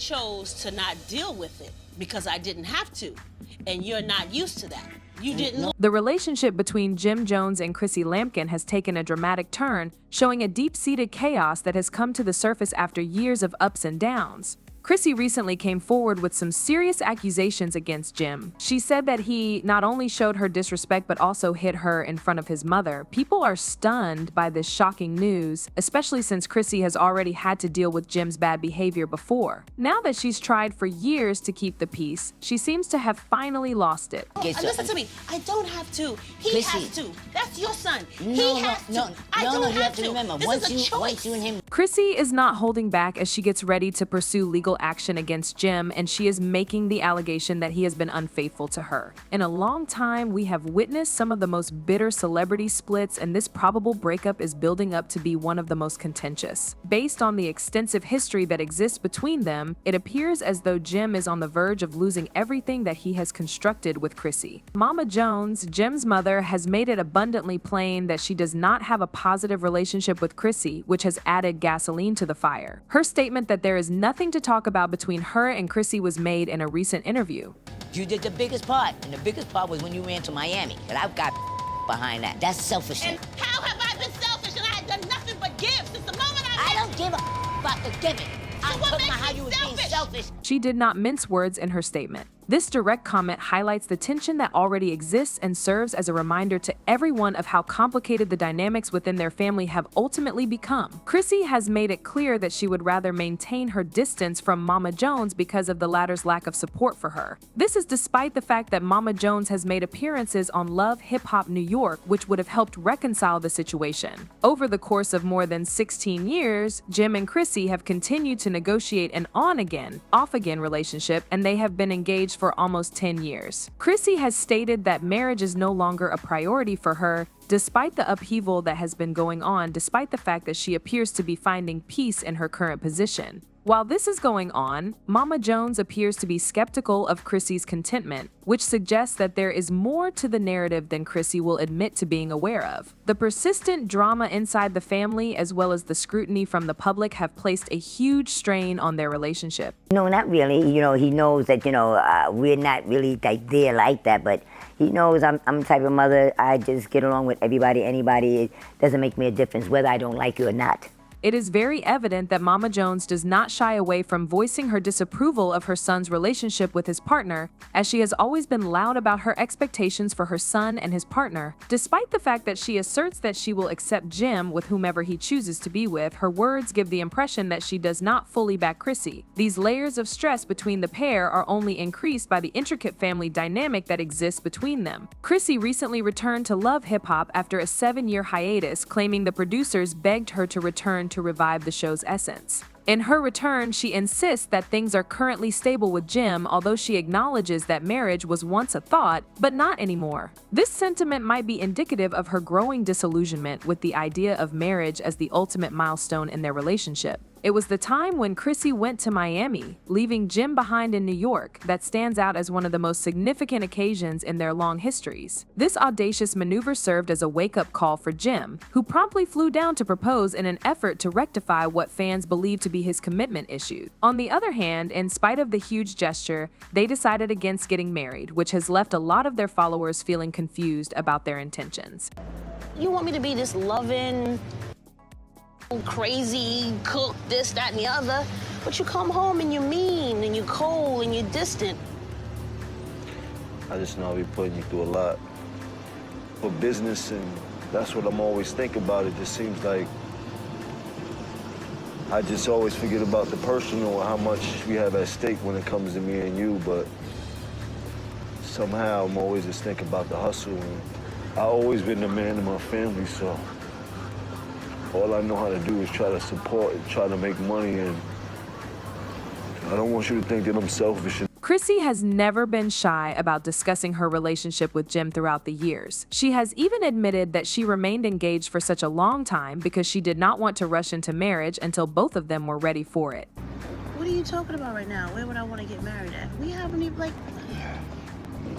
chose to not deal with it because I didn't have to. And you're not used to that. You didn't. The relationship between Jim Jones and Chrissy Lampkin has taken a dramatic turn, showing a deep-seated chaos that has come to the surface after years of ups and downs. Chrissy recently came forward with some serious accusations against Jim. She said that he not only showed her disrespect but also hit her in front of his mother. People are stunned by this shocking news, especially since Chrissy has already had to deal with Jim's bad behavior before. Now that she's tried for years to keep the peace, she seems to have finally lost it. Listen to me. I don't have to. He Chrissy. has to. That's your son. No, he has to. I don't you have to to. remember, This once is a choice. you and him. Chrissy is not holding back as she gets ready to pursue legal action against Jim, and she is making the allegation that he has been unfaithful to her. In a long time, we have witnessed some of the most bitter celebrity splits, and this probable breakup is building up to be one of the most contentious. Based on the extensive history that exists between them, it appears as though Jim is on the verge of losing everything that he has constructed with Chrissy. Mama Jones, Jim's mother, has made it abundantly plain that she does not have a positive relationship with Chrissy, which has added gasoline to the fire. Her statement that there is nothing to talk about between her and Chrissy was made in a recent interview. You did the biggest part, and the biggest part was when you ran to Miami, and I've got behind that. That's selfish. And how have I been selfish and I had done nothing but give since the moment I don't give a about the giving. I'm what talking makes about how you you was being selfish. She did not mince words in her statement. This direct comment highlights the tension that already exists and serves as a reminder to everyone of how complicated the dynamics within their family have ultimately become. Chrissy has made it clear that she would rather maintain her distance from Mama Jones because of the latter's lack of support for her. This is despite the fact that Mama Jones has made appearances on Love Hip Hop New York, which would have helped reconcile the situation. Over the course of more than 16 years, Jim and Chrissy have continued to negotiate an on-again, off-again relationship, and they have been engaged for almost 10 years. Chrissy has stated that marriage is no longer a priority for her, despite the upheaval that has been going on, despite the fact that she appears to be finding peace in her current position. While this is going on, Mama Jones appears to be skeptical of Chrissy's contentment, which suggests that there is more to the narrative than Chrissy will admit to being aware of. The persistent drama inside the family, as well as the scrutiny from the public, have placed a huge strain on their relationship. No, not really. He knows that, we're not really there like that, but he knows I'm the type of mother, I just get along with everybody, anybody. It doesn't make me a difference whether I don't like you or not. It is very evident that Mama Jones does not shy away from voicing her disapproval of her son's relationship with his partner, as she has always been loud about her expectations for her son and his partner. Despite the fact that she asserts that she will accept Jim with whomever he chooses to be with, her words give the impression that she does not fully back Chrissy. These layers of stress between the pair are only increased by the intricate family dynamic that exists between them. Chrissy recently returned to Love Hip Hop after a 7-year hiatus, claiming the producers begged her to return to revive the show's essence. In her return, she insists that things are currently stable with Jim, although she acknowledges that marriage was once a thought, but not anymore. This sentiment might be indicative of her growing disillusionment with the idea of marriage as the ultimate milestone in their relationship. It was the time when Chrissy went to Miami, leaving Jim behind in New York, that stands out as one of the most significant occasions in their long histories. This audacious maneuver served as a wake-up call for Jim, who promptly flew down to propose in an effort to rectify what fans believed to be his commitment issue. On the other hand, in spite of the huge gesture, they decided against getting married, which has left a lot of their followers feeling confused about their intentions. You want me to be this loving, crazy, cook, this, that, and the other, but you come home and you're mean and you're cold and you're distant. I just know I be putting you through a lot for business, and that's what I'm always thinking about. It just seems like I just always forget about the personal and how much we have at stake when it comes to me and you, but somehow I'm always just thinking about the hustle, and I've always been the man in my family, so all I know how to do is try to support and try to make money, and I don't want you to think that I'm selfish. Chrissy has never been shy about discussing her relationship with Jim throughout the years. She has even admitted that she remained engaged for such a long time because she did not want to rush into marriage until both of them were ready for it. What are you talking about right now? Where would I want to get married at? We haven't even,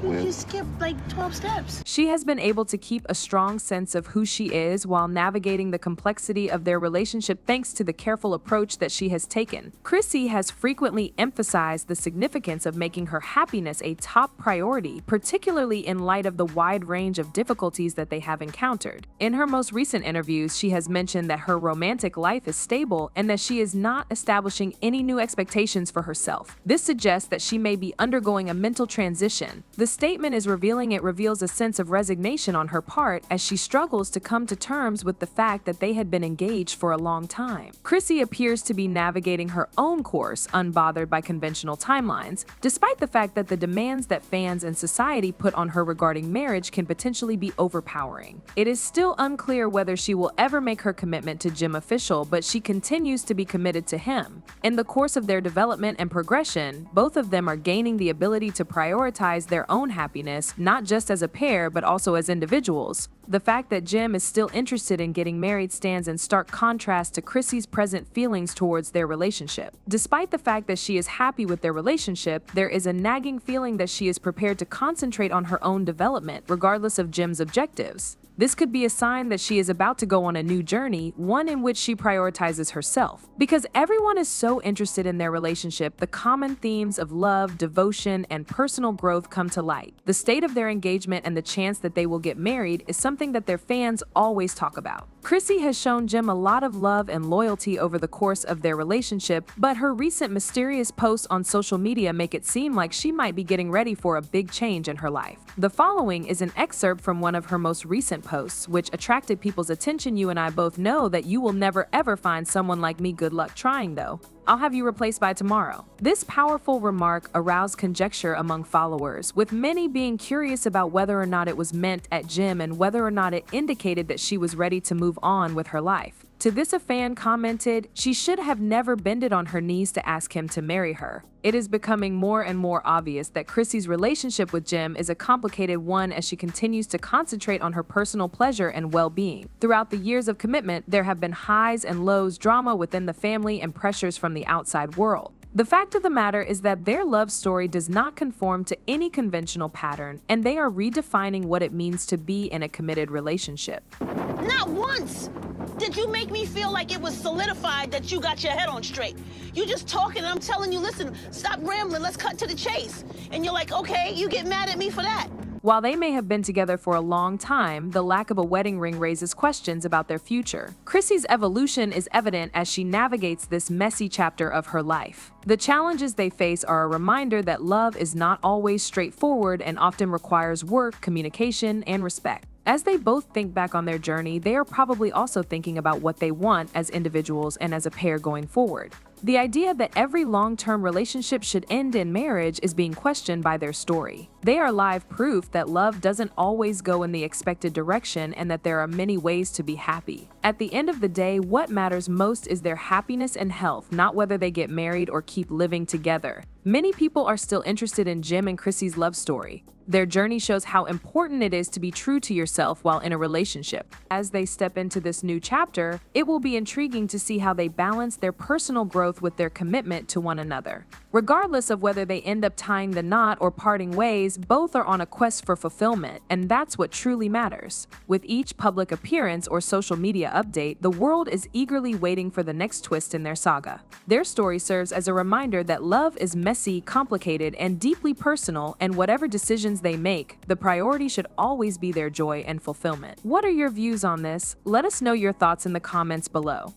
We're- You skipped like 12 steps. She has been able to keep a strong sense of who she is while navigating the complexity of their relationship thanks to the careful approach that she has taken. Chrissy has frequently emphasized the significance of making her happiness a top priority, particularly in light of the wide range of difficulties that they have encountered. In her most recent interviews, she has mentioned that her romantic life is stable and that she is not establishing any new expectations for herself. This suggests that she may be undergoing a mental transition. The statement is revealing it reveals a sense of resignation on her part as she struggles to come to terms with the fact that they had been engaged for a long time. Chrissy appears to be navigating her own course, unbothered by conventional timelines, despite the fact that the demands that fans and society put on her regarding marriage can potentially be overpowering. It is still unclear whether she will ever make her commitment to Jim official, but she continues to be committed to him. In the course of their development and progression, both of them are gaining the ability to prioritize their own happiness, not just as a pair, but also as individuals. The fact that Jim is still interested in getting married stands in stark contrast to Chrissy's present feelings towards their relationship. Despite the fact that she is happy with their relationship, there is a nagging feeling that she is prepared to concentrate on her own development, regardless of Jim's objectives. This could be a sign that she is about to go on a new journey, one in which she prioritizes herself. Because everyone is so interested in their relationship, the common themes of love, devotion, and personal growth come to light. The state of their engagement and the chance that they will get married is something that their fans always talk about. Chrissy has shown Jim a lot of love and loyalty over the course of their relationship, but her recent mysterious posts on social media make it seem like she might be getting ready for a big change in her life. The following is an excerpt from one of her most recent posts, which attracted people's attention. You and I both know that you will never ever find someone like me. Good luck trying though. I'll have you replaced by tomorrow. This powerful remark aroused conjecture among followers, with many being curious about whether or not it was meant at Jim and whether or not it indicated that she was ready to move on with her life. To this, a fan commented, "She should have never bended on her knees to ask him to marry her." It is becoming more and more obvious that Chrissy's relationship with Jim is a complicated one as she continues to concentrate on her personal pleasure and well-being. Throughout the years of commitment, there have been highs and lows, drama within the family, and pressures from the outside world. The fact of the matter is that their love story does not conform to any conventional pattern, and they are redefining what it means to be in a committed relationship. Not once did you make me feel like it was solidified that you got your head on straight. You just talking and I'm telling you, listen, stop rambling, let's cut to the chase. And you're like, okay, you get mad at me for that. While they may have been together for a long time, the lack of a wedding ring raises questions about their future. Chrissy's evolution is evident as she navigates this messy chapter of her life. The challenges they face are a reminder that love is not always straightforward and often requires work, communication, and respect. As they both think back on their journey, they are probably also thinking about what they want as individuals and as a pair going forward. The idea that every long-term relationship should end in marriage is being questioned by their story. They are live proof that love doesn't always go in the expected direction and that there are many ways to be happy. At the end of the day, what matters most is their happiness and health, not whether they get married or keep living together. Many people are still interested in Jim and Chrissy's love story. Their journey shows how important it is to be true to yourself while in a relationship. As they step into this new chapter, it will be intriguing to see how they balance their personal growth with their commitment to one another. Regardless of whether they end up tying the knot or parting ways, both are on a quest for fulfillment, and that's what truly matters. With each public appearance or social media update, the world is eagerly waiting for the next twist in their saga. Their story serves as a reminder that love is messy, complicated, and deeply personal, and whatever decisions they make, the priority should always be their joy and fulfillment. What are your views on this? Let us know your thoughts in the comments below.